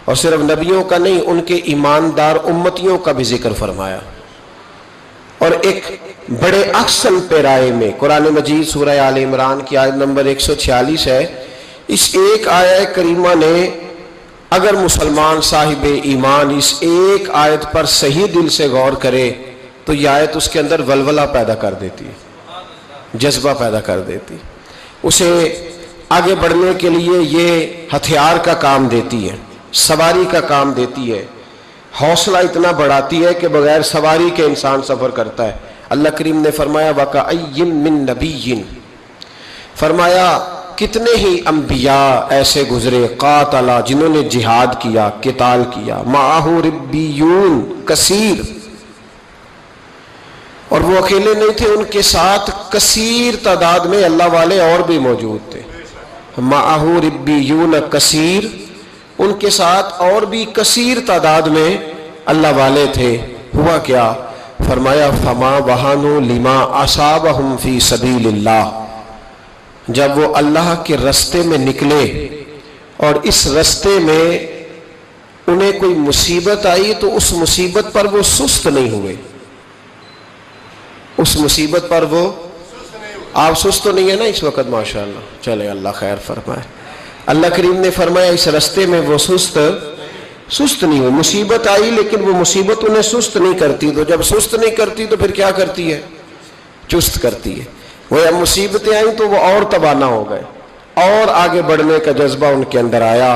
اور صرف نبیوں کا نہیں، ان کے ایماندار امتیوں کا بھی ذکر فرمایا۔ اور ایک بڑے احسن پیرائے میں قرآن مجید سورہ آل عمران کی آیت نمبر 146 ہے، اس ایک آیت کریمہ نے اگر مسلمان صاحب ایمان اس ایک آیت پر صحیح دل سے غور کرے تو یہ آیت اس کے اندر ولولہ پیدا کر دیتی ہے، جذبہ پیدا کر دیتی، اسے آگے بڑھنے کے لیے یہ ہتھیار کا کام دیتی ہے، سواری کا کام دیتی ہے، حوصلہ اتنا بڑھاتی ہے کہ بغیر سواری کے انسان سفر کرتا ہے۔ اللہ کریم نے فرمایا وَكَأَيٍّ مِّن نَبِيٍّ، فرمایا کتنے ہی انبیاء ایسے گزرے قاتلا جنہوں نے جہاد کیا، قتال کیا، مَعَهُ رِبِّيُّونَ کثیر، اور وہ اکیلے نہیں تھے، ان کے ساتھ کثیر تعداد میں اللہ والے اور بھی موجود تھے۔ مَعَهُ رِبِّيُّونَ کثیر، ان کے ساتھ اور بھی کثیر تعداد میں اللہ والے تھے۔ ہوا کیا؟ فرمایا فما وہانوا لما اصابہم فی سبیل اللہ، جب وہ اللہ کے رستے میں نکلے اور اس رستے میں انہیں کوئی مصیبت آئی تو اس مصیبت پر وہ سست نہیں ہوئے، اس مصیبت پر وہ، آپ سست تو نہیں ہے نا اس وقت؟ ماشاءاللہ، چلے اللہ خیر فرمائے۔ اللہ کریم نے فرمایا اس رستے میں وہ سست نہیں ہوئی، مصیبت آئی لیکن وہ مصیبت انہیں سست نہیں کرتی، تو جب سست نہیں کرتی تو پھر کیا کرتی ہے؟ چست کرتی ہے۔ وہ جب مصیبتیں آئیں تو وہ اور توانا ہو گئے، اور آگے بڑھنے کا جذبہ ان کے اندر آیا۔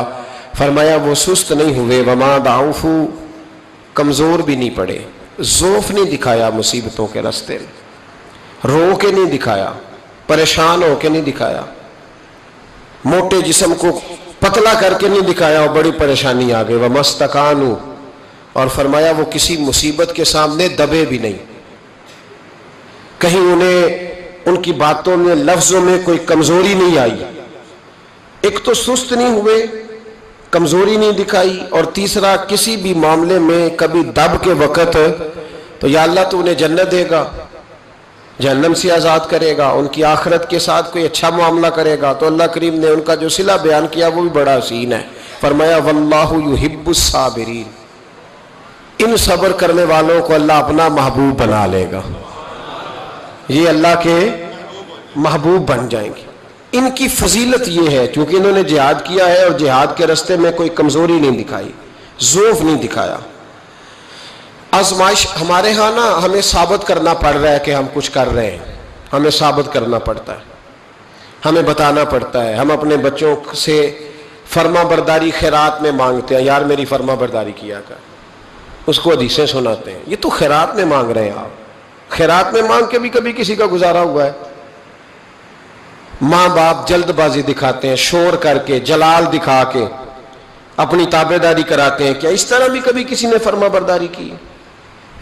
فرمایا وہ سست نہیں ہوئے، وما ضعفوا، کمزور بھی نہیں پڑے، ضعف نہیں دکھایا مصیبتوں کے راستے میں، رو کے نہیں دکھایا، پریشان ہو کے نہیں دکھایا، موٹے جسم کو پتلا کر کے نہیں دکھایا اور بڑی پریشانی آ گئی۔ وَمَا اسْتَكَانُوا، اور فرمایا وہ کسی مصیبت کے سامنے دبے بھی نہیں، کہیں انہیں ان کی باتوں میں لفظوں میں کوئی کمزوری نہیں آئی، ایک تو سست نہیں ہوئے، کمزوری نہیں دکھائی، اور تیسرا کسی بھی معاملے میں کبھی دب کے وقت تو یا اللہ تو انہیں جنت دے گا، جہنم سے آزاد کرے گا، ان کی آخرت کے ساتھ کوئی اچھا معاملہ کرے گا، تو اللہ کریم نے ان کا جو صلہ بیان کیا وہ بھی بڑا حسین ہے۔ فرمایا واللہ یحب الصابرین، ان صبر کرنے والوں کو اللہ اپنا محبوب بنا لے گا، یہ اللہ کے محبوب بن جائیں گے۔ ان کی فضیلت یہ ہے چونکہ انہوں نے جہاد کیا ہے اور جہاد کے راستے میں کوئی کمزوری نہیں دکھائی، ضعف نہیں دکھایا۔ آزمائش ہمارے ہاں نا ہمیں ثابت کرنا پڑ رہا ہے کہ ہم کچھ کر رہے ہیں، ہمیں ثابت کرنا پڑتا ہے، ہمیں بتانا پڑتا ہے۔ ہم اپنے بچوں سے فرما برداری خیرات میں مانگتے ہیں، یار میری فرما برداری کیا کر، اس کو حدیثیں سناتے ہیں، یہ تو خیرات میں مانگ رہے ہیں آپ، خیرات میں مانگ کے بھی کبھی کسی کا گزارا ہوا ہے؟ ماں باپ جلد بازی دکھاتے ہیں، شور کر کے، جلال دکھا کے اپنی تابع داری کراتے ہیں، کیا اس طرح بھی کبھی کسی نے فرما برداری کی؟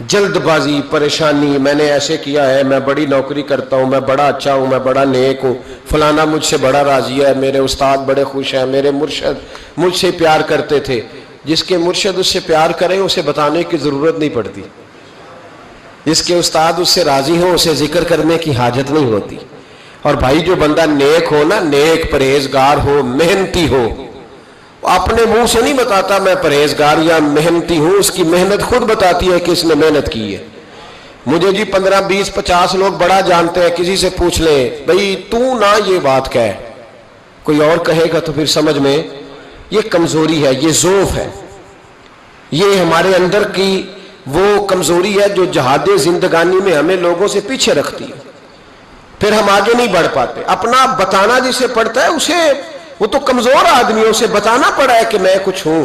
جلد بازی، پریشانی، میں نے ایسے کیا ہے، میں بڑی نوکری کرتا ہوں، میں بڑا اچھا ہوں، میں بڑا نیک ہوں، فلانا مجھ سے بڑا راضی ہے، میرے استاد بڑے خوش ہیں، میرے مرشد مجھ سے پیار کرتے تھے۔ جس کے مرشد اس سے پیار کریں اسے بتانے کی ضرورت نہیں پڑتی، جس کے استاد اس سے راضی ہوں اسے ذکر کرنے کی حاجت نہیں ہوتی۔ اور بھائی جو بندہ نیک ہو نا، نیک پرہیزگار ہو، محنتی ہو، اپنے منہ سے نہیں بتاتا میں پرہیزگار یا محنتی ہوں، اس کی محنت خود بتاتی ہے کہ اس نے محنت کی ہے۔ مجھے جی 15 20 50 لوگ بڑا جانتے ہیں، کسی سے پوچھ لیں بھئی تو نہ یہ بات کہے، کوئی اور کہے گا تو پھر سمجھ میں یہ کمزوری ہے، یہ ضعف ہے، یہ ہمارے اندر کی وہ کمزوری ہے جو جہاد زندگانی میں ہمیں لوگوں سے پیچھے رکھتی ہے، پھر ہم آگے نہیں بڑھ پاتے۔ اپنا بتانا جسے پڑتا ہے اسے، وہ تو کمزور آدمی ہے، اسے بتانا پڑا ہے کہ میں کچھ ہوں۔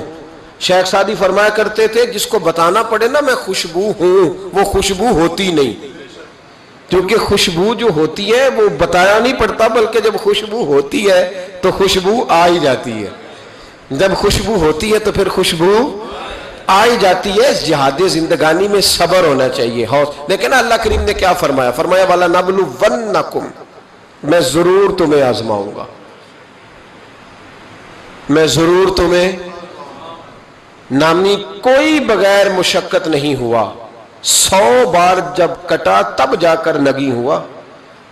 شیخ سعدی فرمایا کرتے تھے جس کو بتانا پڑے نا میں خوشبو ہوں، وہ خوشبو ہوتی نہیں، کیونکہ خوشبو جو ہوتی ہے وہ بتایا نہیں پڑتا، بلکہ جب خوشبو ہوتی ہے تو خوشبو آ ہی جاتی ہے، جب خوشبو ہوتی ہے تو پھر خوشبو آ ہی جاتی ہے۔ جہاد زندگانی میں صبر ہونا چاہیے، لیکن اللہ کریم نے کیا فرمایا؟ فرمایا وَلَنَبْلُوَنَّكُمْ، میں ضرور تمہیں آزماؤں گا، میں ضرور تمہیں، نامی کوئی بغیر مشقت نہیں ہوا، 100 بار جب کٹا تب جا کر نگی ہوا،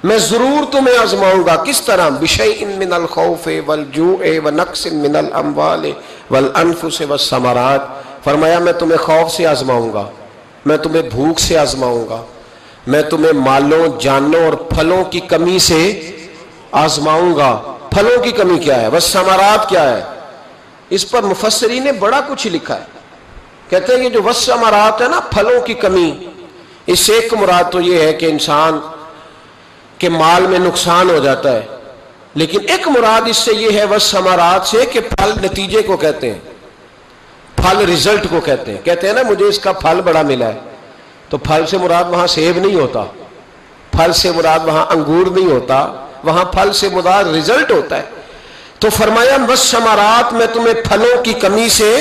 میں ضرور تمہیں آزماؤں گا. کس طرح؟ بشیء من الخوف والجوع ونقص من الاموال والانفس والثمرات. فرمایا میں تمہیں خوف سے آزماؤں گا، میں تمہیں بھوک سے آزماؤں گا، میں تمہیں مالوں جانوں اور پھلوں کی کمی سے آزماؤں گا. پھلوں کی کمی کیا ہے؟ والثمرات کیا ہے؟ اس پر مفسرین نے بڑا کچھ لکھا ہے. کہتے ہیں کہ جو والثمرات ہے نا، پھلوں کی کمی، اس سے ایک مراد تو یہ ہے کہ انسان کے مال میں نقصان ہو جاتا ہے، لیکن ایک مراد اس سے یہ ہے والثمرات سے کہ پھل نتیجے کو کہتے ہیں، پھل رزلٹ کو کہتے ہیں. کہتے ہیں نا مجھے اس کا پھل بڑا ملا ہے، تو پھل سے مراد وہاں سیب نہیں ہوتا، پھل سے مراد وہاں انگور نہیں ہوتا، وہاں پھل سے مراد رزلٹ ہوتا ہے. تو فرمایا والثمرات، میں تمہیں پھلوں کی کمی سے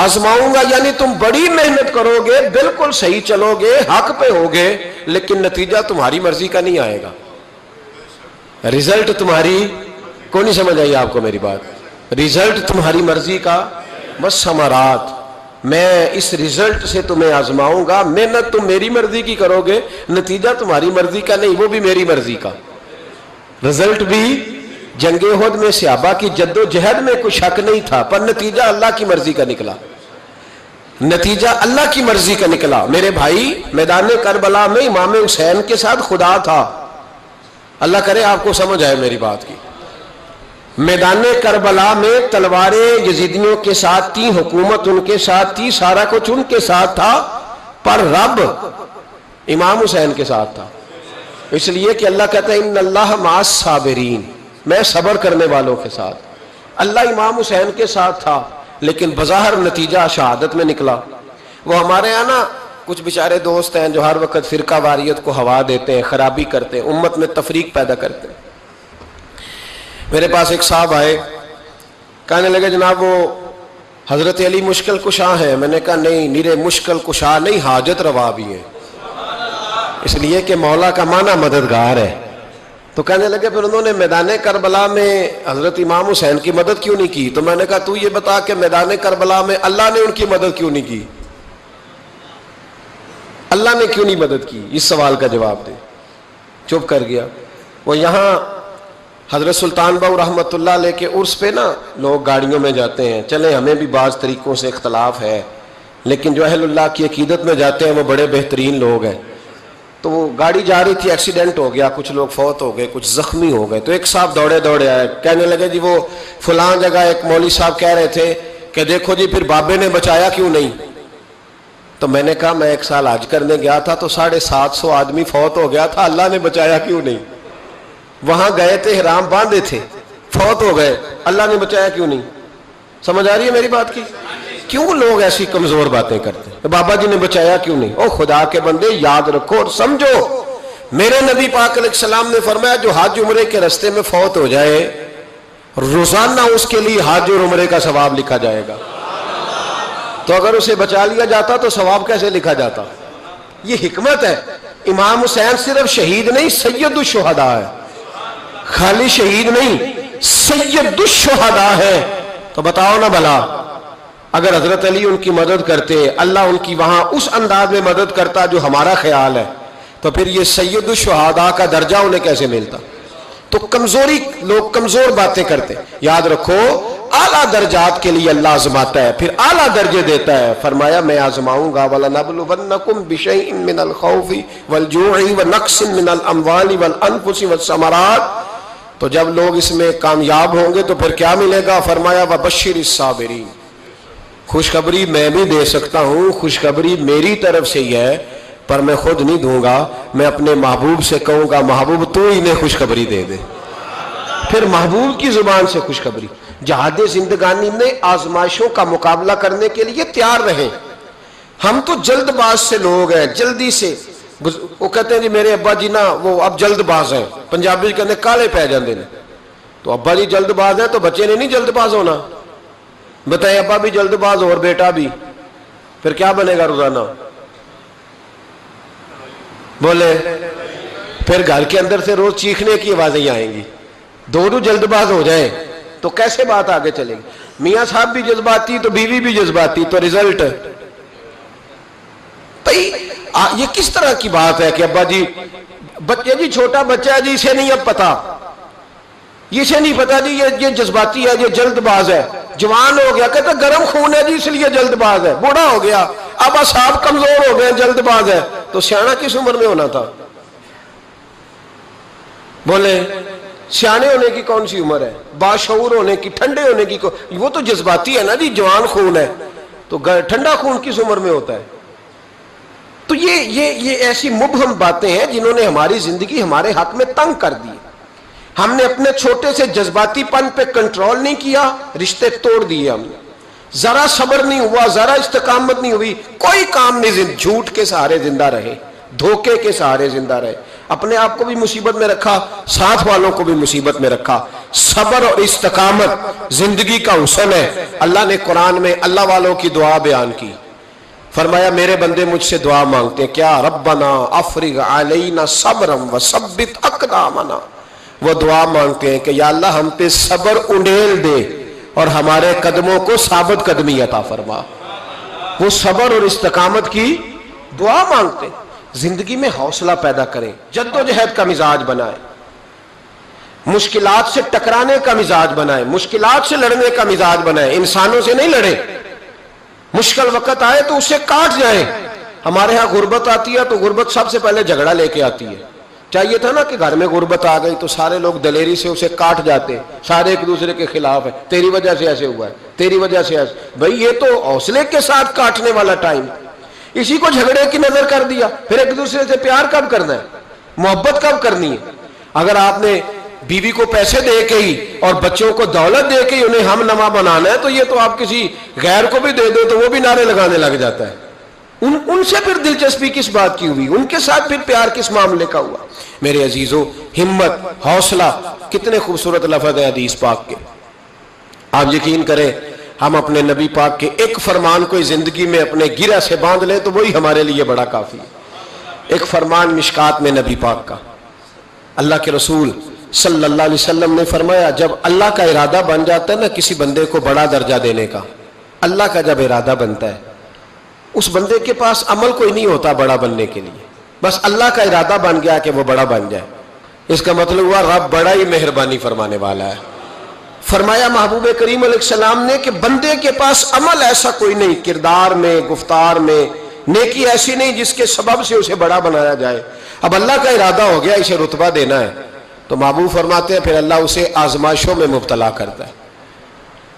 آزماؤں گا. یعنی تم بڑی محنت کرو گے، بالکل صحیح چلو گے، حق پہ ہوگے، لیکن نتیجہ تمہاری مرضی کا نہیں آئے گا. رزلٹ تمہاری کو نہیں سمجھ آئی آپ کو میری بات؟ رزلٹ تمہاری مرضی کا. والثمرات، میں اس رزلٹ سے تمہیں آزماؤں گا. محنت تم میری مرضی کی کرو گے، نتیجہ تمہاری مرضی کا نہیں، وہ بھی میری مرضی کا. رزلٹ بھی جنگ احد میں صحابہ کی جد و جہد میں کوئی شک نہیں تھا، پر نتیجہ اللہ کی مرضی کا نکلا، نتیجہ اللہ کی مرضی کا نکلا. میرے بھائی، میدان کربلا میں امام حسین کے ساتھ خدا تھا. اللہ کرے آپ کو سمجھ آئے میری بات کی. میدان کربلا میں تلواریں یزیدیوں کے ساتھ تھی، حکومت ان کے ساتھ تھی، سارا کچھ ان کے ساتھ تھا، پر رب امام حسین کے ساتھ تھا. اس لیے کہ اللہ کہتا ہے ان اللہ مع الصابرین، میں صبر کرنے والوں کے ساتھ. اللہ امام حسین کے ساتھ تھا، لیکن بظاہر نتیجہ شہادت میں نکلا. وہ ہمارے یہاں نا کچھ بیچارے دوست ہیں جو ہر وقت فرقہ واریت کو ہوا دیتے ہیں، خرابی کرتے ہیں، امت میں تفریق پیدا کرتے ہیں. میرے پاس ایک صاحب آئے، کہنے لگے جناب وہ حضرت علی مشکل کشا ہیں. میں نے کہا نہیں، نیرے مشکل کشا نہیں، حاجت روا بھی ہیں، اس لیے کہ مولا کا معنی مددگار ہے. تو کہنے لگے پھر انہوں نے میدان کربلا میں حضرت امام حسین کی مدد کیوں نہیں کی؟ تو میں نے کہا تو یہ بتا کہ میدان کربلا میں اللہ نے ان کی مدد کیوں نہیں کی؟ اللہ نے کیوں نہیں مدد کی؟ اس سوال کا جواب دے. چپ کر گیا. وہ یہاں حضرت سلطان بہو رحمۃ اللہ علیہ کے عرس پہ نا لوگ گاڑیوں میں جاتے ہیں. چلیں ہمیں بھی بعض طریقوں سے اختلاف ہے، لیکن جو اہل اللہ کی عقیدت میں جاتے ہیں وہ بڑے بہترین لوگ ہیں. تو وہ گاڑی جا رہی تھی، ایکسیڈنٹ ہو گیا، کچھ لوگ فوت ہو گئے، کچھ زخمی ہو گئے. تو ایک صاحب دوڑے دوڑے آئے، کہنے لگے جی وہ فلاں جگہ ایک مولوی صاحب کہہ رہے تھے کہ دیکھو جی پھر بابے نے بچایا کیوں نہیں. تو میں نے کہا میں ایک سال حج کرنے گیا تھا تو 750 آدمی فوت ہو گیا تھا، اللہ نے بچایا کیوں نہیں؟ وہاں گئے تھے، احرام باندھے تھے، فوت ہو گئے، اللہ نے بچایا کیوں نہیں؟ سمجھ آ رہی ہے میری بات کی؟ کیوں لوگ ایسی کمزور باتیں کرتے ہیں؟ بابا جی نے بچایا کیوں نہیں؟ او خدا کے بندے، یاد رکھو اور سمجھو، میرے نبی پاک علیہ السلام نے فرمایا جو حج عمرے کے رستے میں فوت ہو جائے، روزانہ اس کے لیے حج اور عمرے کا ثواب لکھا جائے گا. تو اگر اسے بچا لیا جاتا تو ثواب کیسے لکھا جاتا؟ یہ حکمت ہے. امام حسین صرف شہید نہیں، سید الشہداء ہے. خالی شہید نہیں، سید الشہداء ہے. تو بتاؤ نا بھلا، اگر حضرت علی ان کی مدد کرتے، اللہ ان کی وہاں اس انداز میں مدد کرتا جو ہمارا خیال ہے، تو پھر یہ سید الشہداء کا درجہ انہیں کیسے ملتا؟ تو کمزوری، لوگ کمزور باتیں کرتے. یاد رکھو اعلیٰ درجات کے لیے اللہ آزماتا ہے، پھر اعلیٰ درجے دیتا ہے. فرمایا میں آزماؤں گا وَلَنَبْلُوَنَّكُمْ بِشَيْءٍ مِّنَ الْخَوْفِ وَالْجُوعِ وَنَقْصٍ مِّنَ الْأَمْوَالِ وَالْأَنفُسِ وَالثَّمَرَاتِ. تو جب لوگ اس میں کامیاب ہوں گے تو پھر کیا ملے گا؟ فرمایا وَبَشِّرِ الصَّابِرِينَ. خوشخبری میں بھی دے سکتا ہوں، خوشخبری میری طرف سے ہی ہے، پر میں خود نہیں دوں گا، میں اپنے محبوب سے کہوں گا محبوب تو انہیں خوشخبری دے دے. پھر محبوب کی زبان سے خوشخبری. جہاد زندگانی میں آزمائشوں کا مقابلہ کرنے کے لیے تیار رہیں. ہم تو جلد باز سے لوگ ہیں، جلدی سے. وہ کہتے ہیں جی میرے ابا جی نا وہ اب جلد باز ہیں، پنجابی کہتے ہیں کالے پہ جاندے نے. تو ابا جی جلد باز ہیں تو بچے نے نہیں جلد باز ہونا. بتائیں ابا بھی جلد باز اور بیٹا بھی، پھر کیا بنے گا روزانہ؟ بولے پھر گھر کے اندر سے روز چیخنے کی آوازیں آئیں گی. دونوں جلد باز ہو جائیں تو کیسے بات آگے چلے گی؟ میاں صاحب بھی جذباتی تو بیوی بھی جذباتی، تو رزلٹ یہ کس طرح کی بات ہے کہ ابا جی بچے جی چھوٹا بچہ ہے جی، اسے نہیں اب پتا، اسے نہیں پتا جی یہ جذباتی ہے، یہ جلد باز ہے. جوان ہو گیا کہتا گرم خون ہے جی اس لیے جلد باز ہے. بوڑھا ہو گیا اب اعصاب کمزور ہو گئے جلد باز ہے. تو سیانا کس عمر میں ہونا تھا؟ بولے سیانے ہونے کی کون سی عمر ہے؟ باشعور ہونے کی، ٹھنڈے ہونے کی. وہ تو جذباتی ہے نا جی، جوان خون ہے. تو ٹھنڈا خون کس عمر میں ہوتا ہے؟ تو یہ ایسی مبہم باتیں ہیں جنہوں نے ہماری زندگی ہمارے حق میں تنگ کر دی. ہم نے اپنے چھوٹے سے جذباتی پن پہ کنٹرول نہیں کیا، رشتے توڑ دیے ہم نے. ذرا صبر نہیں ہوا، ذرا استقامت نہیں ہوئی، کوئی کام نہیں. جھوٹ کے سہارے زندہ رہے، دھوکے کے سہارے زندہ رہے، اپنے آپ کو بھی مصیبت میں رکھا، ساتھ والوں کو بھی مصیبت میں رکھا. صبر اور استقامت زندگی کا حسن ہے. اللہ نے قرآن میں اللہ والوں کی دعا بیان کی. فرمایا میرے بندے مجھ سے دعا مانگتے ہیں کیا؟ ربنا افرغ علینا صبرا وثبت اقدامنا. وہ دعا مانگتے ہیں کہ یا اللہ ہم پہ صبر انڈیل دے اور ہمارے قدموں کو ثابت قدمی عطا فرما. وہ صبر اور استقامت کی دعا مانگتے ہیں. زندگی میں حوصلہ پیدا کریں، جد و جہد کا مزاج بنائیں، مشکلات سے ٹکرانے کا مزاج بنائیں، مشکلات سے لڑنے کا مزاج بنائیں. انسانوں سے نہیں لڑیں، مشکل وقت آئے تو اسے کاٹ جائیں. ہمارے ہاں غربت آتی ہے تو غربت سب سے پہلے جھگڑا لے کے آتی ہے. چاہیے تھا نا کہ گھر میں غربت آ گئی تو سارے لوگ دلیری سے اسے کاٹ جاتے، سارے ایک دوسرے کے خلاف ہے، تیری وجہ سے ایسے ہوا ہے، تیری وجہ سے ایسے. بھائی یہ تو حوصلے کے ساتھ کاٹنے والا ٹائم، اسی کو جھگڑے کی نظر کر دیا. پھر ایک دوسرے سے پیار کب کرنا ہے، محبت کب کرنی ہے؟ اگر آپ نے بیوی کو پیسے دے کے ہی اور بچوں کو دولت دے کے ہی انہیں ہم نما بنانا ہے تو یہ تو آپ کسی غیر کو بھی دے دو تو وہ بھی نعرے لگانے لگ جاتا ہے. ان سے پھر دلچسپی کس بات کی ہوئی، ان کے ساتھ پھر پیار کس معاملے کا ہوا؟ میرے عزیزو، ہمت، حوصلہ، کتنے خوبصورت لفظ ہیں حدیث پاک کے. آپ یقین کریں ہم اپنے نبی پاک کے ایک فرمان کو زندگی میں اپنے گرہ سے باندھ لیں تو وہی ہمارے لیے بڑا کافی ہے. ایک فرمان مشکات میں نبی پاک کا، اللہ کے رسول صلی اللہ علیہ وسلم نے فرمایا جب اللہ کا ارادہ بن جاتا ہے نا کسی بندے کو بڑا درجہ دینے کا، اللہ کا جب ارادہ بنتا ہے اس بندے کے پاس عمل کوئی نہیں ہوتا بڑا بننے کے لیے، بس اللہ کا ارادہ بن گیا کہ وہ بڑا بن جائے. اس کا مطلب ہوا رب بڑا ہی مہربانی فرمانے والا ہے. فرمایا محبوب کریم علیہ السلام نے کہ بندے کے پاس عمل ایسا کوئی نہیں، کردار میں، گفتار میں نیکی ایسی نہیں جس کے سبب سے اسے بڑا بنایا جائے. اب اللہ کا ارادہ ہو گیا اسے رتبہ دینا ہے تو محبوب فرماتے ہیں پھر اللہ اسے آزمائشوں میں مبتلا کرتا ہے،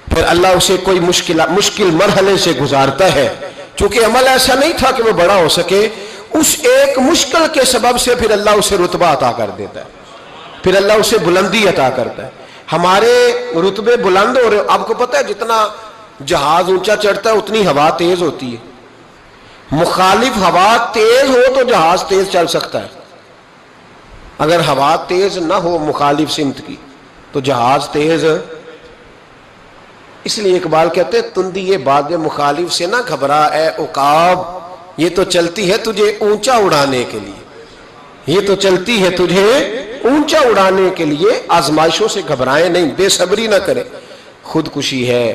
پھر اللہ اسے کوئی مشکل مرحلے سے گزارتا ہے. چونکہ عمل ایسا نہیں تھا کہ وہ بڑا ہو سکے، اس ایک مشکل کے سبب سے پھر اللہ اسے رتبہ عطا کر دیتا ہے، پھر اللہ اسے بلندی عطا کرتا ہے. ہمارے رتبے بلند ہو رہے، آپ کو پتہ ہے جتنا جہاز اونچا چڑھتا ہے اتنی ہوا تیز ہوتی ہے. مخالف ہوا تیز ہو تو جہاز تیز چل سکتا ہے، اگر ہوا تیز نہ ہو مخالف سمت کی تو جہاز تیز. اس لیے اقبال کہتے ہیں تندی یہ باغ مخالف سے نہ گھبرا اے عقاب، یہ تو چلتی ہے تجھے اونچا اڑانے کے لیے، یہ تو چلتی ہے تجھے اونچا اڑانے کے لیے. آزمائشوں سے گھبرائیں نہیں، بے صبری نہ کریں. خودکشی ہے،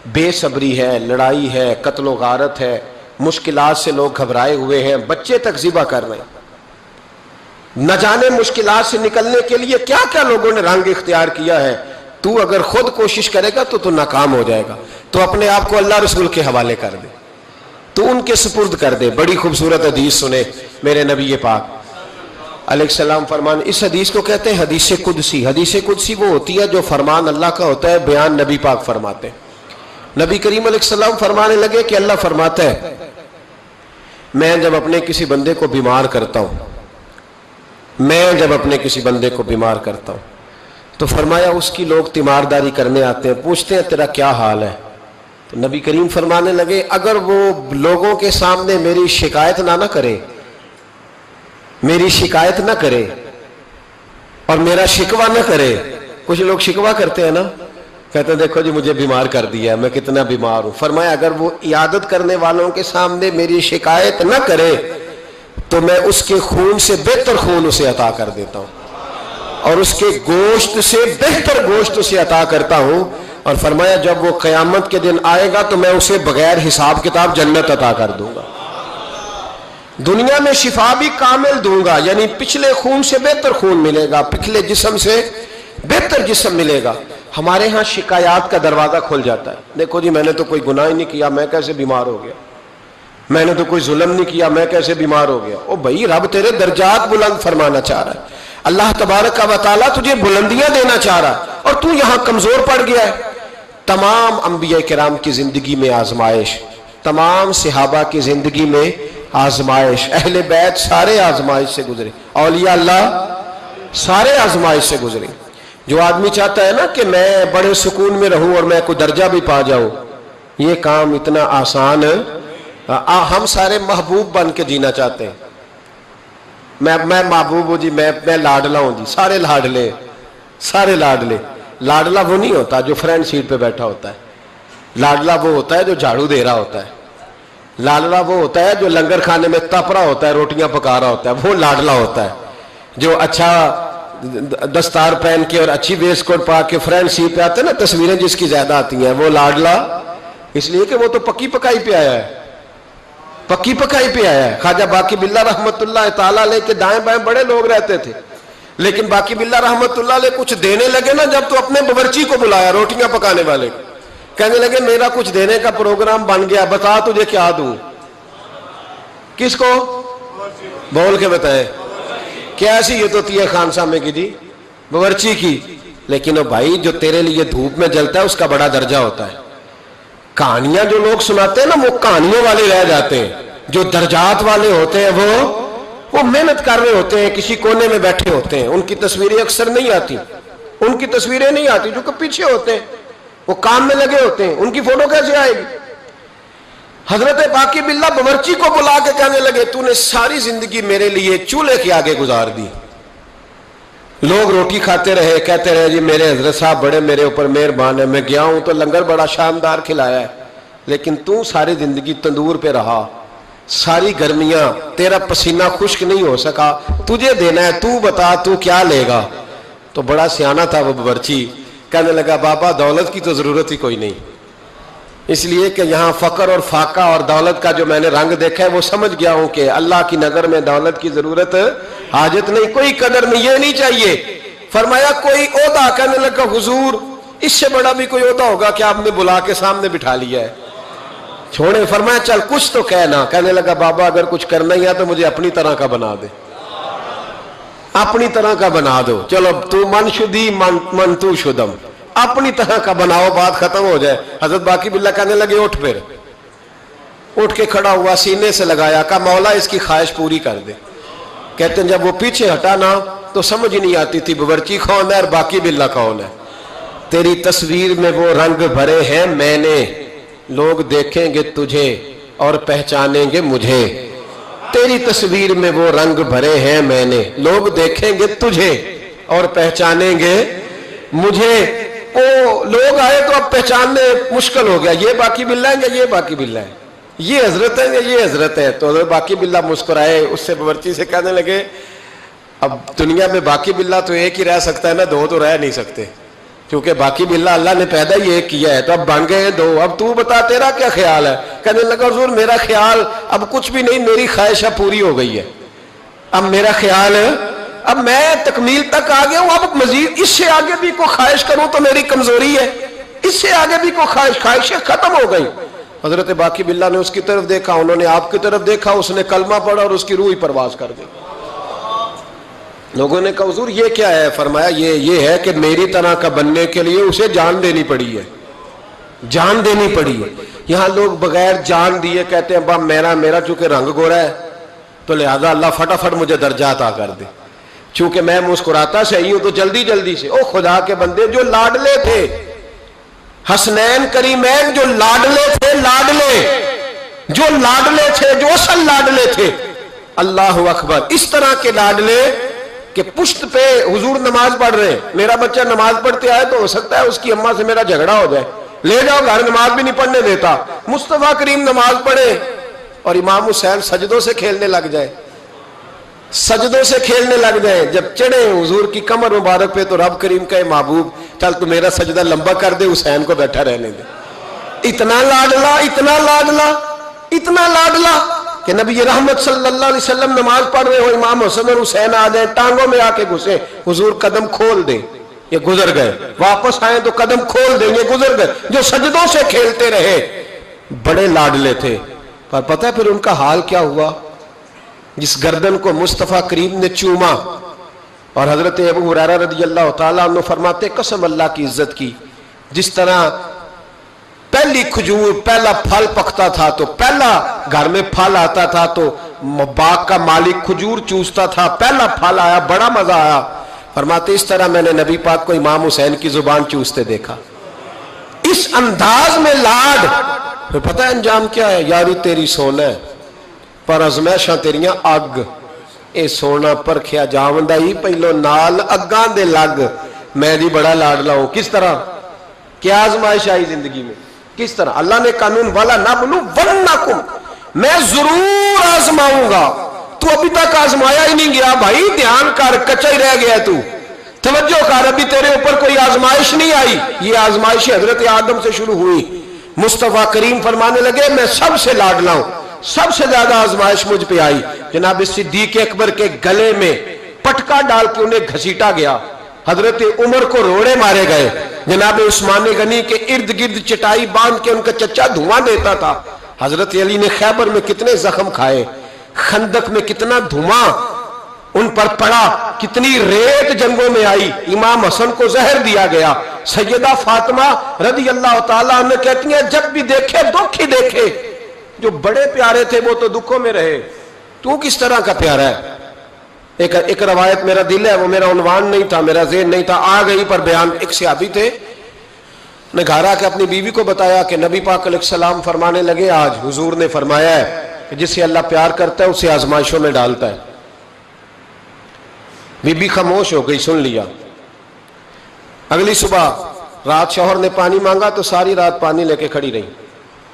بے صبری ہے، لڑائی ہے، قتل و غارت ہے، مشکلات سے لوگ گھبرائے ہوئے ہیں، بچے تک ذبح کر رہے ہیں. نہ جانے مشکلات سے نکلنے کے لیے کیا کیا لوگوں نے رنگ اختیار کیا ہے. تو اگر خود کوشش کرے گا تو ناکام ہو جائے گا. تو اپنے آپ کو اللہ رسول کے حوالے کر دے، تو ان کے سپرد کر دے. بڑی خوبصورت حدیث سنے میرے نبی پاک علیہ السلام فرمان. اس حدیث کو کہتے ہیں حدیث قدسی. حدیث قدسی وہ ہوتی ہے جو فرمان اللہ کا ہوتا ہے، بیان نبی پاک فرماتے ہیں. نبی کریم علیہ السلام فرمانے لگے کہ اللہ فرماتا ہے میں جب اپنے کسی بندے کو بیمار کرتا ہوں، میں جب اپنے کسی بندے کو بیمار کرتا ہوں تو فرمایا اس کی لوگ تیمارداری کرنے آتے ہیں، پوچھتے ہیں تیرا کیا حال ہے. تو نبی کریم فرمانے لگے اگر وہ لوگوں کے سامنے میری شکایت نہ کرے، میری شکایت نہ کرے اور میرا شکوہ نہ کرے. کچھ لوگ شکوہ کرتے ہیں نا، کہتے ہیں دیکھو جی مجھے بیمار کر دیا، میں کتنا بیمار ہوں. فرمایا اگر وہ عیادت کرنے والوں کے سامنے میری شکایت نہ کرے تو میں اس کے خون سے بہتر خون اسے عطا کر دیتا ہوں اور اس کے گوشت سے بہتر گوشت اسے عطا کرتا ہوں. اور فرمایا جب وہ قیامت کے دن آئے گا تو میں اسے بغیر حساب کتاب جنت عطا کر دوں گا. دنیا میں شفا بھی کامل دوں گا، یعنی پچھلے خون سے بہتر خون ملے گا، پچھلے جسم سے بہتر جسم ملے گا۔ ہمارے ہاں شکایات کا دروازہ کھل جاتا ہے، دیکھو جی میں نے تو کوئی گناہ ہی نہیں کیا، میں کیسے بیمار ہو گیا، میں نے تو کوئی ظلم نہیں کیا، میں کیسے بیمار ہو گیا۔ او بھائی، رب تیرے درجات بلند فرمانا چاہ رہا ہے، اللہ تبارک و تعالیٰ تجھے بلندیاں دینا چاہ رہا ہے، اور تو یہاں کمزور پڑ گیا ہے۔ تمام انبیاء کرام کی زندگی میں آزمائش، تمام صحابہ کی زندگی میں آزمائش، اہل بیت سارے آزمائش سے گزرے، اولیاء اللہ سارے آزمائش سے گزرے۔ جو آدمی چاہتا ہے نا کہ میں بڑے سکون میں رہوں اور میں کوئی درجہ بھی پا جاؤں، یہ کام اتنا آسان ہے۔ ہم سارے محبوب بن کے جینا چاہتے ہیں، میں محبوب ہوں جی، میں لاڈلا ہوں جی، سارے لاڈلے، سارے لاڈلے۔ لاڈلا وہ نہیں ہوتا جو فرنٹ سیٹ پہ بیٹھا ہوتا ہے، لاڈلا وہ ہوتا ہے جو جھاڑو دے رہا ہوتا ہے، لاڈلا وہ ہوتا ہے جو لنگر کھانے میں تپ رہا ہوتا ہے، روٹیاں پکا رہا ہوتا ہے، وہ لاڈلا ہوتا ہے۔ جو اچھا دستار پہن کے اور اچھی ویسٹ کوٹ پا کے فرنٹ سیٹ پہ آتے ہیں نا، تصویریں جس کی زیادہ آتی ہیں، وہ لاڈلا اس لیے کہ وہ تو پکی پکائی پہ آیا ہے، پکی پکائی پہ آیا ہے۔ خواجہ باقی باللہ رحمت اللہ تعالیٰ علیہ کے دائیں بائیں بڑے لوگ رہتے تھے، لیکن باقی باللہ رحمت اللہ علیہ کچھ دینے لگے نا، جب تو اپنے باورچی کو بلایا، روٹیاں پکانے والے، کہنے لگے میرا کچھ دینے کا پروگرام بن گیا، بتا تجھے کیا دوں۔ کس کو؟ بول کے بتائیں۔ کیسی یہ تو تیہ خان سامنے کی جی، باورچی کی۔ لیکن بھائی جو تیرے لیے دھوپ میں جلتا ہے اس کا بڑا درجہ ہوتا ہے۔ کہانیاں جو لوگ سناتے ہیں نا، وہ کہانیوں والے رہ جاتے ہیں، جو درجات والے ہوتے ہیں وہ محنت کر رہے ہوتے ہیں، کسی کونے میں بیٹھے ہوتے ہیں، ان کی تصویریں اکثر نہیں آتی، ان کی تصویریں نہیں آتی جو کہ پیچھے ہوتے ہیں، وہ کام میں لگے ہوتے ہیں، ان کی فوٹو کیسے آئے گی؟ حضرت باقی باللہ باورچی کو بلا کے کہنے لگے تو نے ساری زندگی میرے لیے چولہے کے آگے گزار دی۔ لوگ روٹی کھاتے رہے، کہتے رہے جی میرے حضرت صاحب بڑے میرے اوپر مہربان ہے، میں گیا ہوں تو لنگر بڑا شاندار کھلایا ہے، لیکن تو ساری زندگی تندور پہ رہا، ساری گرمیاں تیرا پسینہ خشک نہیں ہو سکا، تجھے دینا ہے، تو بتا تو کیا لے گا؟ تو بڑا سیانہ تھا وہ باورچی، کہنے لگا بابا دولت کی تو ضرورت ہی کوئی نہیں، اس لیے کہ یہاں فقر اور فاقہ اور دولت کا جو میں نے رنگ دیکھا ہے وہ سمجھ گیا ہوں کہ اللہ کی نظر میں دولت کی ضرورت حاجت نہیں، کوئی قدر نہیں، یہ نہیں چاہیے۔ فرمایا کوئی عہدہ، کہنے لگا حضور اس سے بڑا بھی کوئی عہدہ ہوگا کہ آپ نے بلا کے سامنے بٹھا لیا ہے، چھوڑے۔ فرمایا چل کچھ تو کہنا، کہنے لگا بابا اگر کچھ کرنا ہی ہے تو مجھے اپنی طرح کا بنا دے، اپنی طرح کا بنا دو، چلو تو من شدی من تو شدم، اپنی طرح کا بناؤ، بات ختم ہو جائے۔ حضرت باقی باللہ کہنے لگے اٹھ، پھر اٹھ کے کھڑا ہوا، سینے سے لگایا، کہا مولا اس کی خواہش پوری کر دے۔ کہتے ہیں جب وہ پیچھے ہٹا نا تو سمجھ ہی نہیں آتی تھی باورچی کون ہے اور باقی باللہ کون ہے۔ تیری تصویر میں وہ رنگ بھرے ہیں میں نے، لوگ دیکھیں گے تجھے اور پہچانیں گے مجھے۔ تیری تصویر میں وہ رنگ بھرے ہیں میں نے، لوگ دیکھیں گے تجھے اور پہچانیں گے مجھے۔ او لوگ آئے تو اب پہچاننے مشکل ہو گیا، یہ باقی باللہ ہے یا یہ باقی باللہ ہے، یہ حضرت ہے یا یہ حضرت ہے۔ تو حضرت باقی باللہ مسکرائے، اس سے باورچی سے کہنے لگے اب دنیا میں باقی باللہ تو ایک ہی رہ سکتا ہے نا، دو تو رہ نہیں سکتے، کیونکہ باقی باللہ اللہ نے پیدا ہی ایک کیا ہے، تو اب بن گئے دو۔ اب تو بتا تیرا کیا خیال ہے؟ کہنے لگا حضور میرا خیال اب کچھ بھی نہیں، میری خواہشہ پوری ہو گئی ہے، اب میرا خیال ہے اب میں تکمیل تک آ گیا ہوں، اب مزید اس سے آگے بھی کوئی خواہش کروں تو میری کمزوری ہے، اس سے آگے بھی کوئی خواہشیں ختم ہو گئی۔ حضرت باقی باللہ نے اس کی طرف دیکھا، انہوں نے آپ کی طرف دیکھا، اس نے کلمہ پڑھا اور اس کی روح ہی پرواز کر گئی۔ لوگوں نے کہا حضور یہ کیا ہے؟ فرمایا یہ ہے کہ میری طرح کا بننے کے لیے اسے جان دینی پڑی ہے، جان دینی پڑی ہے۔ یہاں لوگ بغیر جان دیے کہتے ہیں با میرا چونکہ رنگ گورا ہے تو لہذا اللہ فٹافٹ مجھے درجہ عطا کر دے، چونکہ میں مسکراتا صحیح ہوں تو جلدی سے۔ او خدا کے بندے، جو لاڈلے تھے حسنین کریمین، جو لاڈلے تھے، جو لاڈلے تھے، جو اصل لاڈلے تھے، اللہ اکبر، اس طرح کے لاڈلے کہ پشت پہ حضور نماز پڑھ رہے ہیں، میرا بچہ نماز پڑھتے آئے تو ہو سکتا ہے اس کی اماں سے میرا جھگڑا ہو جائے، لے جاؤ گھر، نماز بھی نہیں پڑھنے دیتا۔ مصطفیٰ کریم نماز پڑھے اور امام حسین سجدوں سے کھیلنے لگ جائے، سجدوں سے کھیلنے لگ جائیں، جب چڑھے حضور کی کمر مبارک پہ تو رب کریم کا محبوب چل تو میرا سجدہ لمبا کر دے، حسین کو بیٹھا رہنے دے۔ اتنا لاڈلا، اتنا لاڈلا، اتنا لاڈلا، کہ نبی رحمت صلی اللہ علیہ وسلم نماز پڑھ رہے ہو، امام حسن اور حسین آ جائیں، ٹانگوں میں آ کے گھسے، حضور قدم کھول دیں، یہ گزر گئے، واپس آئیں تو قدم کھول دیں، یہ گزر گئے۔ جو سجدوں سے کھیلتے رہے، بڑے لاڈلے تھے، پر پتہ ہے پھر ان کا حال کیا ہوا؟ جس گردن کو مصطفیٰ کریم نے چوما، اور حضرت ابو ہریرہ رضی اللہ تعالیٰ عنہ فرماتے قسم اللہ کی عزت کی، جس طرح پہلی کھجور پہلا پھل پکتا تھا تو پہلا گھر میں پھل آتا تھا تو باغ کا مالک کھجور چوستا تھا، پہلا پھل آیا، بڑا مزہ آیا، فرماتے اس طرح میں نے نبی پاک کو امام حسین کی زبان چوستے دیکھا، اس انداز میں لاڈ۔ پھر پتہ ہے انجام کیا ہے؟ یاری تیری سونا ہے پر ازمائشاں تیریاں اگ، اے سونا پرکھیا جاوندا ہی پہلو نال اگاں دے لگ، میں دی بڑا لاڈلا ہوں۔ کس طرح؟ کیا آزمائش آئی زندگی میں؟ کس طرح؟ اللہ نے قانون والا نبلونکم، میں ضرور آزماؤں گا، تو ابھی تک آزمایا ہی نہیں گیا بھائی، دھیان کر، کچا ہی رہ گیا تو، توجہ کر، ابھی تیرے اوپر کوئی آزمائش نہیں آئی۔ یہ آزمائش حضرت آدم سے شروع ہوئی، مصطفیٰ کریم فرمانے لگے میں سب سے لاڈلا ہوں، سب سے زیادہ آزمائش مجھ پہ آئی۔ جناب صدیق اکبر کے گلے میں پٹکا ڈال کے انہیں گھسیٹا گیا، حضرت عمر کو روڑے مارے گئے، جناب عثمان غنی کے ارد گرد چٹائی باندھ کے ان کا چچا دھواں دیتا تھا، حضرت علی نے خیبر میں کتنے زخم کھائے، خندق میں کتنا دھواں ان پر پڑا، کتنی ریت جنگوں میں آئی، امام حسن کو زہر دیا گیا۔ سیدہ فاطمہ رضی اللہ تعالیٰ عنہ کہتی ہیں جب بھی دیکھے دکھ ہی دیکھے، جو بڑے پیارے تھے وہ تو دکھوں میں رہے، تو کس طرح کا پیارا ہے؟ ایک روایت میرا دل ہے، وہ میرا عنوان نہیں تھا، میرا ذہن نہیں تھا، آ گئی پر بیان۔ ایک صحابی تھے، نے گھر آ کے اپنی بیوی کو بتایا کہ نبی پاک علیہ السلام فرمانے لگے آج حضور نے فرمایا ہے کہ جسے اللہ پیار کرتا ہے اسے آزمائشوں میں ڈالتا ہے۔ بی بی خاموش ہو گئی، سن لیا۔ اگلی صبح رات شوہر نے پانی مانگا تو ساری رات پانی لے کے کھڑی رہی۔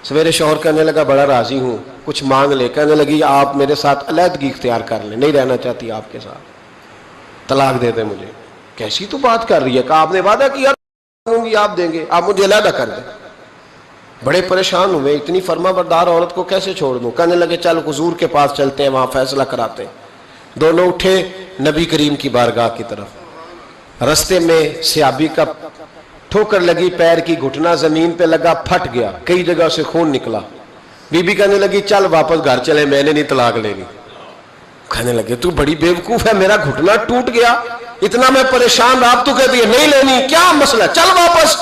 سویرے شوہر کہنے لگا بڑا راضی ہوں، کچھ مانگ لے، کہنے لگی آپ میرے ساتھ علیحدگی اختیار کر لیں، نہیں رہنا چاہتی آپ کے ساتھ، طلاق دے دیں مجھے۔ کیسی تو بات کر رہی ہے؟ کہ آپ نے وعدہ کیا ہوں گی آپ دیں گے، آپ مجھے علیحدہ کر دیں۔ بڑے پریشان ہوئے، اتنی فرما بردار عورت کو کیسے چھوڑ دوں؟ کہنے لگے چل حضور کے پاس چلتے ہیں، وہاں فیصلہ کراتے ہیں۔ دونوں اٹھے نبی کریم کی بارگاہ کی طرف، رستے میں صحابی کا ٹھوکر لگی، پیر کی گھٹنا زمین پہ لگا، پھٹ گیا، کئی جگہ سے خون نکلا۔ بی بی کہنے لگی چل واپس گھر چلے، میں نے نہیں طلاق لینی۔ کہنے لگے تو بڑی بیوقوف ہے، میرا گھٹنا ٹوٹ گیا، اتنا میں پریشان، آپ تو کہتی ہے نہیں لینی، کیا مسئلہ، چل واپس،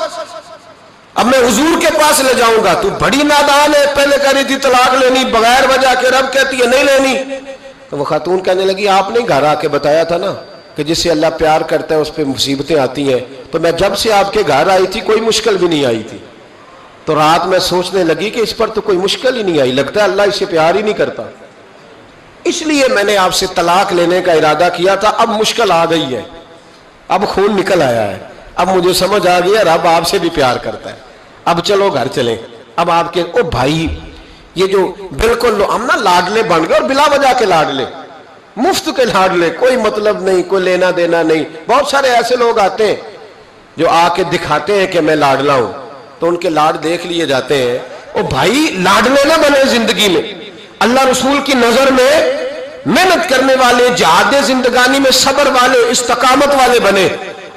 اب میں حضور کے پاس لے جاؤں گا۔ تو بڑی نادان ہے، پہلے کہہ رہی تھی طلاق لینی بغیر وجہ کے، رب کہتی ہے نہیں لینی۔ تو وہ خاتون کہنے لگی آپ نے گھر آ کے بتایا تھا نا کہ جس سے اللہ پیار کرتا ہے اس پہ مصیبتیں آتی ہیں، تو میں جب سے آپ کے گھر آئی تھی کوئی مشکل بھی نہیں آئی تھی۔ تو رات میں سوچنے لگی کہ اس پر تو کوئی مشکل ہی نہیں آئی، لگتا ہے اللہ اسے پیار ہی نہیں کرتا، اس لیے میں نے آپ سے طلاق لینے کا ارادہ کیا تھا۔ اب مشکل آ گئی ہے، اب خون نکل آیا ہے، اب مجھے سمجھ آ گیا رب آپ سے بھی پیار کرتا ہے، اب چلو گھر چلیں۔ اب آپ کے او بھائی، یہ جو بالکل ہم نا لاڈلے بن گئے، اور بلا وجہ کے لاڈلے، مفت کے لاڈلے، کوئی مطلب نہیں، کوئی لینا دینا نہیں۔ بہت سارے ایسے لوگ آتے ہیں جو آ کے دکھاتے ہیں کہ میں لاڈلا ہوں، تو ان کے لاڈ دیکھ لیے جاتے ہیں۔ او بھائی لاڈلے نہ بنے زندگی میں، اللہ رسول کی نظر میں محنت کرنے والے، جہاد زندگانی میں صبر والے، استقامت والے بنے۔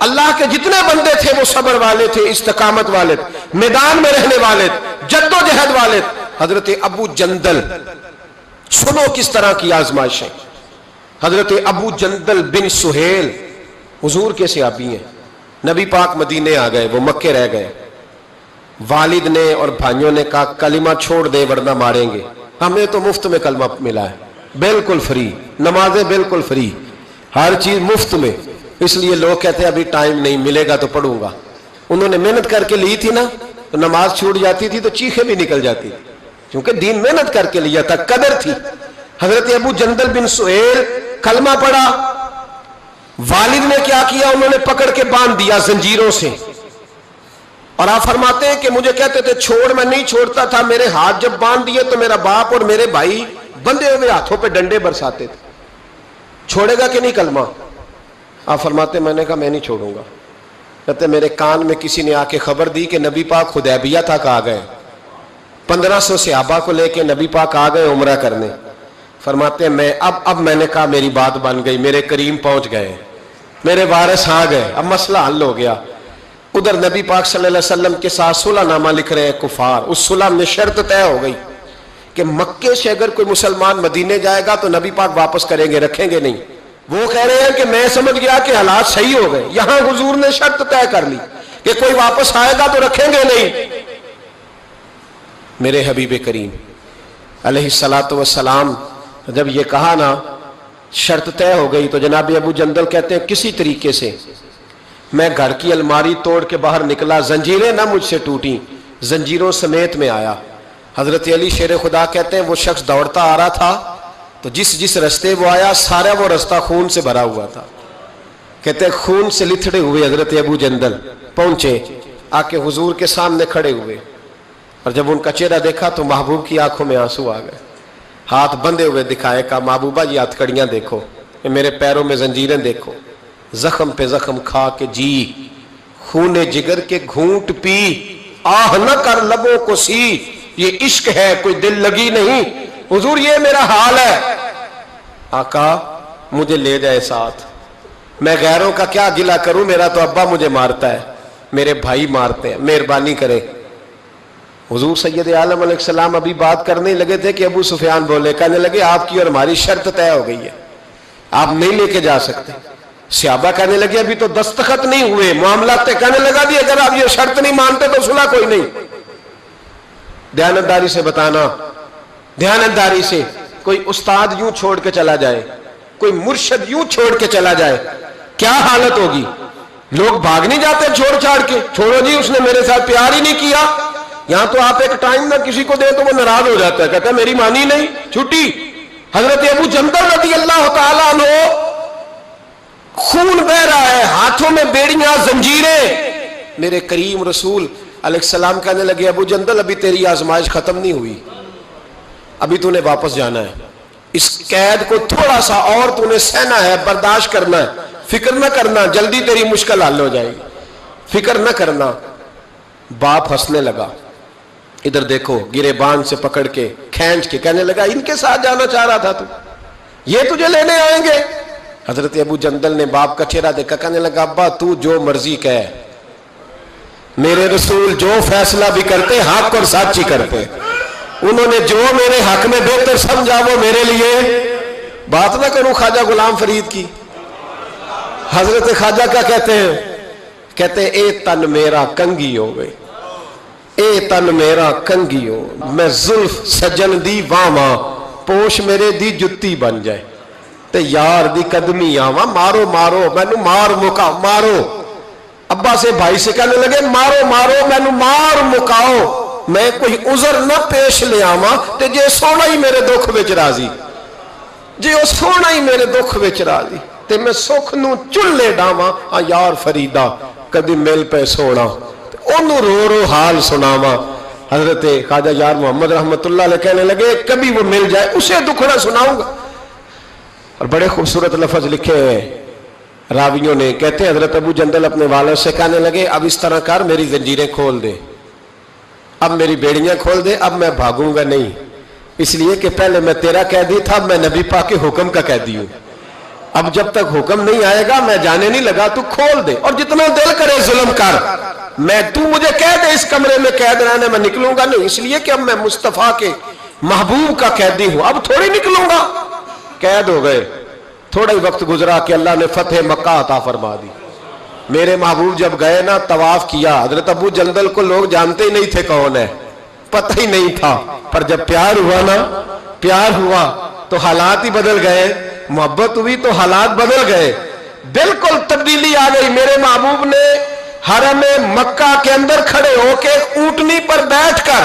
اللہ کے جتنے بندے تھے وہ صبر والے تھے، استقامت والے تھے، میدان میں رہنے والے تھے، جد و جہد والے تھے۔ حضرت ابو جندل، سنو کس طرح کی آزمائشیں۔ حضرت ابو جندل بن سہیل حضور کے صحابی ہیں، نبی پاک مدینے آ گئے، وہ مکے رہ گئے، والد نے اور بھائیوں نے کہا کلمہ چھوڑ دے ورنہ ماریں گے۔ ہمیں تو مفت میں کلمہ ملا ہے، بالکل فری، نمازیں بالکل فری، ہر چیز مفت میں، اس لیے لوگ کہتے ہیں ابھی ٹائم نہیں ملے گا تو پڑھوں گا۔ انہوں نے محنت کر کے لی تھی نا، تو نماز چھوٹ جاتی تھی تو چیخیں بھی نکل جاتی تھی، کیونکہ دین محنت کر کے لیا تھا، قدر تھی۔ حضرت ابو جندل بن سہیل کلمہ پڑھا، والد نے کیا کیا، انہوں نے پکڑ کے باندھ دیا زنجیروں سے، اور آپ فرماتے ہیں کہ مجھے کہتے تھے چھوڑ، میں نہیں چھوڑتا تھا، میرے ہاتھ جب باندھ دیے تو میرا باپ اور میرے بھائی بندے ہوئے ہاتھوں پہ ڈنڈے برساتے تھے، چھوڑے گا کہ نہیں کلمہ؟ آپ فرماتے میں نے کہا میں نہیں چھوڑوں گا۔ کہتے میرے کان میں کسی نے آ کے خبر دی کہ نبی پاک حدیبیہ تک آ گئے، 1500 صحابہ کو لے کے نبی پاک آ گئے عمرہ کرنے، فرماتے ہیں میں اب میں نے کہا میری بات بن گئی, میرے کریم پہنچ گئے, میرے وارث آ گئے, اب مسئلہ حل ہو گیا. ادھر نبی پاک صلی اللہ علیہ وسلم کے ساتھ صلح نامہ لکھ رہے ہیں کفار. اس صلح میں شرط طے ہو گئی کہ مکے سے اگر کوئی مسلمان مدینے جائے گا تو نبی پاک واپس کریں گے, رکھیں گے نہیں. وہ کہہ رہے ہیں کہ میں سمجھ گیا کہ حالات صحیح ہو گئے. یہاں حضور نے شرط طے کر لی کہ کوئی واپس آئے گا تو رکھیں گے نہیں. میرے حبیب کریم علیہ الصلوۃ والسلام جب یہ کہا نا شرط طے ہو گئی, تو جناب ابو جندل کہتے ہیں کسی طریقے سے میں گھر کی الماری توڑ کے باہر نکلا, زنجیریں نہ مجھ سے ٹوٹیں, زنجیروں سمیت میں آیا. حضرت علی شیر خدا کہتے ہیں وہ شخص دوڑتا آ رہا تھا تو جس رستے وہ آیا سارا وہ رستہ خون سے بھرا ہوا تھا. کہتے ہیں خون سے لتھڑے ہوئے حضرت ابو جندل پہنچے, آ کے حضور کے سامنے کھڑے ہوئے, اور جب ان کا چہرہ دیکھا تو محبوب کی آنکھوں میں آنسو آ گئے. ہاتھ بندھے ہوئے دکھائے, کہا محبوبہ یہ ہتھکڑیاں دیکھو, یہ میرے پیروں میں زنجیریں دیکھو, زخم پہ زخم کھا کے جی, خون جگر کے گھونٹ پی, آہ نہ کر لبوں کو سی, یہ عشق ہے کوئی دل لگی نہیں. حضور یہ میرا حال ہے. آقا مجھے لے جائے ساتھ, میں غیروں کا کیا گلہ کروں, میرا تو ابا مجھے مارتا ہے, میرے بھائی مارتے ہیں, مہربانی کرے. حضور سید عالم علیہ السلام ابھی بات کرنے لگے تھے کہ ابو سفیان بولے, کہنے لگے آپ کی اور ہماری شرط طے ہو گئی ہے, آپ نہیں لے کے جا سکتے. صحابہ کہنے لگے ابھی تو دستخط نہیں ہوئے, معاملات کہنے لگا دی اگر آپ یہ شرط نہیں مانتے تو صلح کوئی نہیں. دیانتداری سے بتانا, دیانتداری سے. کوئی استاد یوں چھوڑ کے چلا جائے, کوئی مرشد یوں چھوڑ کے چلا جائے, کیا حالت ہوگی. لوگ بھاگ نہیں جاتے چھوڑ چھاڑ کے, چھوڑو جی اس نے میرے ساتھ پیار ہی نہیں کیا. یہاں تو آپ ایک ٹائم نہ کسی کو دے تو وہ ناراض ہو جاتا ہے, کہتا ہے میری مانی نہیں, چھٹی. حضرت ابو جندل رضی اللہ تعالیٰ عنہ خون بہ رہا ہے, ہاتھوں میں بیڑیاں زنجیریں. میرے کریم رسول علیہ السلام کہنے لگے ابو جندل ابھی تیری آزمائش ختم نہیں ہوئی, ابھی تو نے واپس جانا ہے, اس قید کو تھوڑا سا اور تو نے سہنا ہے, برداشت کرنا ہے, فکر نہ کرنا, جلدی تیری مشکل حل ہو جائے گی, فکر نہ کرنا. باپ ہنسنے لگا, ادھر دیکھو گریبان سے پکڑ کے کھینچ کے کہنے لگا ان کے ساتھ جانا چاہ رہا تھا تو, یہ تجھے لینے آئیں گے. حضرت ابو جندل نے باپ کا چہرہ دیکھا, کہنے لگا ابا تو جو مرضی کہے, میرے رسول جو فیصلہ بھی کرتے حق اور سچ ہی کرتے, انہوں نے جو میرے حق میں بہتر سمجھا وہ میرے لیے. بات نہ کروں خواجہ غلام فرید کی, حضرت خواجہ کیا کہتے ہیں, کہتے اے تن میرا کنگی ہو گئی, اے تن میرا کنگی ہو, میں زلف سجن دی واواں, پوش میرے دی جتی بن جائے, تے یار دی قدمی آواں, مارو مارو مینو مار مکا مارو. ابا سے بھائی سے کہنے لگے مارو مارو مینو مار مکاؤ, میں کوئی عذر نہ پیش لے آواں, تے جے سونا ہی میرے دکھ وچ راضی, جے او سونا ہی میرے دکھ وچ راضی, تے میں سکھ نو چلے ڈاواں, آ یار فریدا کدی مل پہ سونا, انہوں رو رو حال سناواں. حضرت خواجہ یار محمد رحمت اللہ علیہ کہنے لگے کبھی وہ مل جائے اسے دکھڑا سناؤں گا. اور بڑے خوبصورت لفظ لکھے ہیں راویوں نے, کہتے ہیں حضرت ابو جندل اپنے والد سے کہنے لگے اب اس طرح کر, میری زنجیریں کھول دے, اب میری بیڑیاں کھول دے, اب میں بھاگوں گا نہیں, اس لیے کہ پہلے میں تیرا قیدی تھا, میں نبی پاک کے حکم کا قیدی ہوں, اب جب تک حکم نہیں آئے گا میں جانے نہیں لگا, تو کھول دے اور جتنا دل کرے ظلم کر, میں تو مجھے کہہ دے اس کمرے میں قید رہنے, میں نکلوں گا نہیں, اس لیے کہ اب میں مصطفیٰ کے محبوب کا قیدی ہوں, اب تھوڑی نکلوں گا. قید ہو گئے, تھوڑا ہی وقت گزرا کہ اللہ نے فتح مکہ عطا فرما دی. میرے محبوب جب گئے نا طواف کیا, حضرت ابو جندل کو لوگ جانتے ہی نہیں تھے کون ہے, پتہ ہی نہیں تھا, پر جب پیار ہوا نا, پیار ہوا تو حالات ہی بدل گئے, محبت ہوئی تو حالات بدل گئے, بالکل تبدیلی آ گئی. میرے محبوب نے حرم مکہ کے اندر کھڑے ہو کے اونٹنی پر بیٹھ کر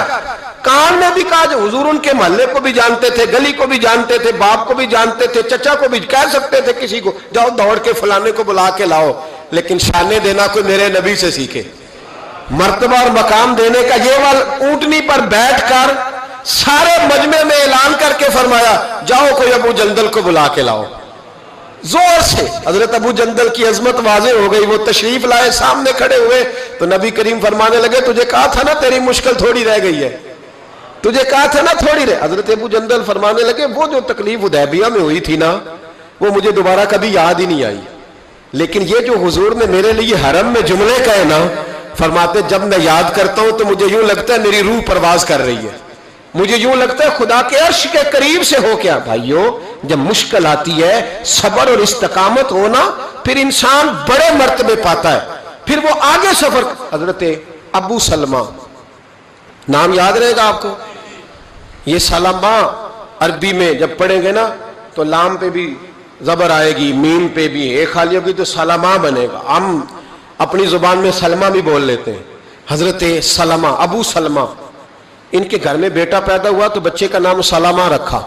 کان میں بھی کہا, جو حضور ان کے محلے کو بھی جانتے تھے, گلی کو بھی جانتے تھے, باپ کو بھی جانتے تھے, چچا کو بھی کہہ سکتے تھے کسی کو جاؤ دوڑ کے فلانے کو بلا کے لاؤ, لیکن شانے دینا کوئی میرے نبی سے سیکھے, مرتبہ اور مقام دینے کا. یہ والا اونٹنی پر بیٹھ کر سارے مجمع میں اعلان کر کے فرمایا جاؤ کوئی ابو جندل کو بلا کے لاؤ. زور سے حضرت ابو جندل کی عظمت واضح ہو گئی, وہ تشریف لائے, سامنے کھڑے ہوئے تو نبی کریم فرمانے لگے تجھے کہا تھا نا تیری مشکل تھوڑی رہ گئی ہے, تجھے کہا تھا نا تھوڑی رہے. حضرت ابو جندل فرمانے لگے وہ جو تکلیف حدیبیہ میں ہوئی تھی نا وہ مجھے دوبارہ کبھی یاد ہی نہیں آئی, لیکن یہ جو حضور نے میرے لیے حرم میں جملے کہے نا, فرماتے جب میں یاد کرتا ہوں تو مجھے یوں لگتا ہے میری روح پرواز کر رہی ہے, مجھے یوں لگتا ہے خدا کے عرش کے قریب سے ہو کیا. بھائیو جب مشکل آتی ہے صبر اور استقامت ہونا پھر انسان بڑے مرتبے پاتا ہے, پھر وہ آگے سفر. حضرت ابو سلمہ نام یاد رہے گا آپ کو, یہ سلمہ عربی میں جب پڑھیں گے نا تو لام پہ بھی زبر آئے گی, میم پہ بھی ایک خالی ہوگی تو سلمہ بنے گا. ہم اپنی زبان میں سلمہ بھی بول لیتے ہیں. حضرت سلمہ ابو سلمہ, ان کے گھر میں بیٹا پیدا ہوا تو بچے کا نام سلمہ رکھا,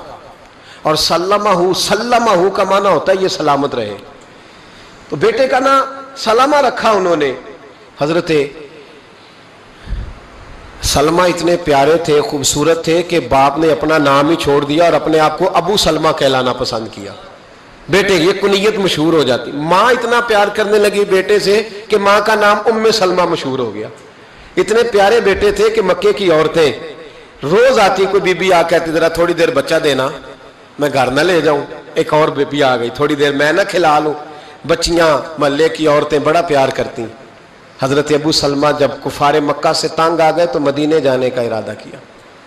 اور سلمہ کا معنی ہوتا ہے یہ سلامت رہے, تو بیٹے کا نام سلمہ رکھا انہوں نے. حضرت سلمہ اتنے پیارے تھے, خوبصورت تھے کہ باپ نے اپنا نام ہی چھوڑ دیا اور اپنے آپ کو ابو سلمہ کہلانا پسند کیا. بیٹے یہ کنیت مشہور ہو جاتی. ماں اتنا پیار کرنے لگی بیٹے سے کہ ماں کا نام ام سلمہ مشہور ہو گیا. اتنے پیارے بیٹے تھے کہ مکے کی عورتیں روز آتی, کوئی بی بی آ کہتی ذرا تھوڑی دیر بچہ دینا, میں گھر نہ لے جاؤں. ایک اور بی بی آ گئی, تھوڑی دیر میں نہ کھلا لوں. بچیاں محلے کی عورتیں بڑا پیار کرتی. حضرت ابو سلمہ جب کفار مکہ سے تنگ آ گئے تو مدینے جانے کا ارادہ کیا.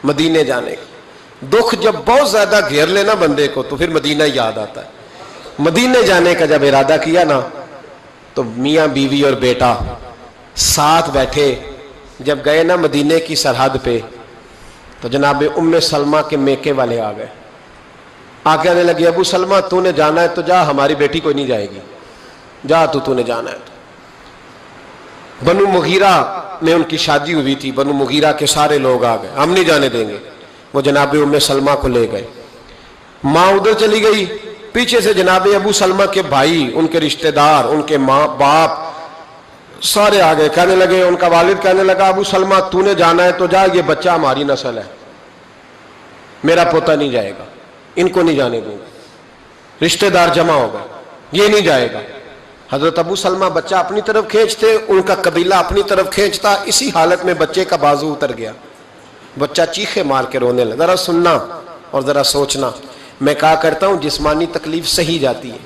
مدینے جانے کا دکھ جب بہت زیادہ گھیر لینا بندے کو تو پھر مدینہ یاد آتا ہے. مدینے جانے کا جب ارادہ کیا نا تو میاں بیوی اور بیٹا ساتھ بیٹھے. جب گئے نا مدینے کی سرحد پہ تو جناب ام سلمہ کے میکے والے آ گئے. آ کہنے لگے ابو سلمہ تو نے جانا ہے تو جا, ہماری بیٹی کوئی نہیں جائے گی, جا تو نے جانا ہے تو. بنو مغیرہ میں ان کی شادی ہوئی تھی, بنو مغیرہ کے سارے لوگ آ گئے, ہم نہیں جانے دیں گے. وہ جناب ام سلمہ کو لے گئے. ماں ادھر چلی گئی, پیچھے سے جناب ابو سلمہ کے بھائی, ان کے رشتہ دار, ان کے ماں باپ سارے آ گئے. کہنے لگے, ان کا والد کہنے لگا ابو سلمہ تو نے جانا ہے تو جا, یہ بچہ ہماری نسل ہے, میرا پوتا نہیں جائے گا, ان کو نہیں جانے دوں گا. رشتہ دار جمع ہو گئے, یہ نہیں جائے گا. حضرت ابو سلمہ بچہ اپنی طرف کھینچتے, ان کا قبیلہ اپنی طرف کھینچتا. اسی حالت میں بچے کا بازو اتر گیا, بچہ چیخے مار کے رونے لگا. ذرا سننا اور ذرا سوچنا, میں کہا کرتا ہوں جسمانی تکلیف سہی جاتی ہے,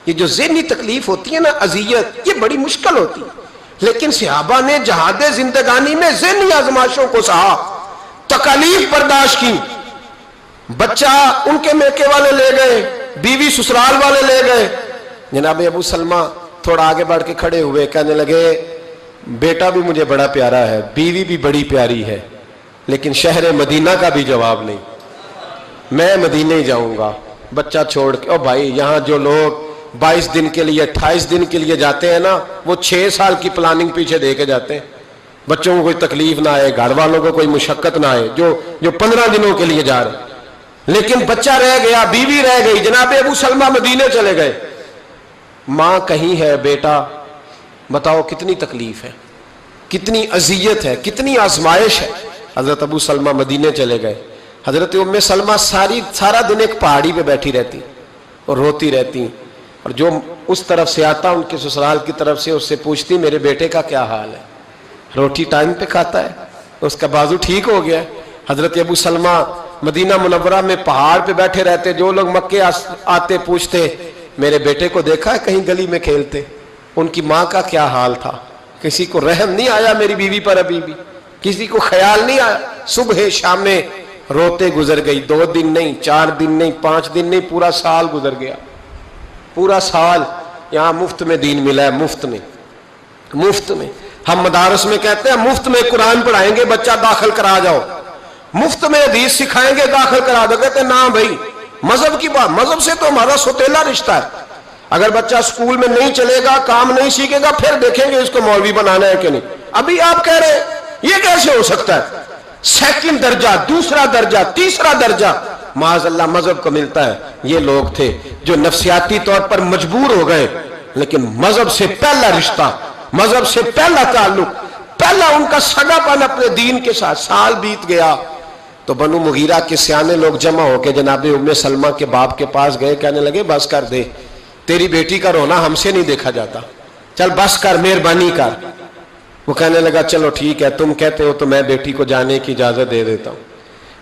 یہ جو ذہنی تکلیف ہوتی ہے نا اذیت, یہ بڑی مشکل ہوتی ہے. لیکن صحابہ نے جہاد زندگانی میں ذہنی آزمائشوں کو سہا, تکالیف برداشت کی. بچہ ان کے میکے والے لے گئے, بیوی سسرال والے لے گئے. جناب ابو سلمہ تھوڑا آگے بڑھ کے کھڑے ہوئے, کہنے لگے بیٹا بھی مجھے بڑا پیارا ہے, بیوی بھی بڑی پیاری ہے, لیکن شہر مدینہ کا بھی جواب نہیں, میں مدینہ ہی جاؤں گا بچہ چھوڑ کے. او بھائی یہاں جو لوگ 22 دن کے لیے 28 دن کے لیے جاتے ہیں نا, وہ 6 سال کی پلاننگ پیچھے دے کے جاتے ہیں. بچوں کو کوئی تکلیف نہ آئے, گھر والوں کو کوئی مشقت نہ آئے, جو 15 دنوں کے لیے جا رہے. لیکن بچہ رہ گیا, بیوی رہ گئی. جناب ابو سلمہ مدینے چلے گئے, ماں کہیں ہے, بیٹا بتاؤ کتنی تکلیف ہے, کتنی اذیت ہے, کتنی آزمائش ہے. حضرت ابو سلمہ مدینے چلے گئے. حضرت ام سلمہ سارا دن ایک پہاڑی پہ بیٹھی رہتی اور روتی رہتی, اور جو اس طرف سے آتا ان کے سسرال کی طرف سے, اس سے پوچھتی میرے بیٹے کا کیا حال ہے, روٹی ٹائم پہ کھاتا ہے, اس کا بازو ٹھیک ہو گیا. حضرت ابو سلمہ مدینہ منورہ میں پہاڑ پہ بیٹھے رہتے. جو لوگ مکے آتے پوچھتے میرے بیٹے کو دیکھا ہے کہیں گلی میں کھیلتے. ان کی ماں کا کیا حال تھا, کسی کو رحم نہیں آیا میری بیوی پر, ابھی بھی کسی کو خیال نہیں آیا. صبح شام میں روتے گزر گئی, 2 دن نہیں, 4 دن نہیں, 5 دن نہیں, پورا سال گزر گیا. پورا سال یہاں مفت میں دین ملا ہے, مفت میں. ہم مدارس میں کہتے ہیں مفت میں قرآن پڑھائیں گے, بچہ داخل کرا جاؤ, مفت میں حدیث سکھائیں گے, داخل کرا دو. کہتے ہیں نا بھائی, مذہب کی بات, مذہب سے تو ہمارا سوتیلا رشتہ ہے. اگر بچہ سکول میں نہیں چلے گا, کام نہیں سیکھے گا, پھر دیکھیں گے اس کو مولوی بنانا ہے کہ نہیں. ابھی آپ کہہ رہے ہیں یہ کیسے ہو سکتا ہے, 2nd درجہ, 2 درجہ, 3 درجہ معاذ اللہ مذہب کو ملتا ہے. یہ لوگ تھے جو نفسیاتی طور پر مجبور ہو گئے, لیکن مذہب سے پہلا رشتہ, مذہب سے پہلا تعلق, پہلا ان کا سگا پن اپنے دین کے ساتھ. سال بیت گیا تو بنو مغیرہ کے سیانے لوگ جمع ہو کے جناب ام سلمہ کے باپ کے پاس گئے. کہنے لگے بس کر دے, تیری بیٹی کا رونا ہم سے نہیں دیکھا جاتا, چل بس کر, مہربانی کر. وہ کہنے لگا چلو ٹھیک ہے, تم کہتے ہو تو میں بیٹی کو جانے کی اجازت دے دیتا ہوں.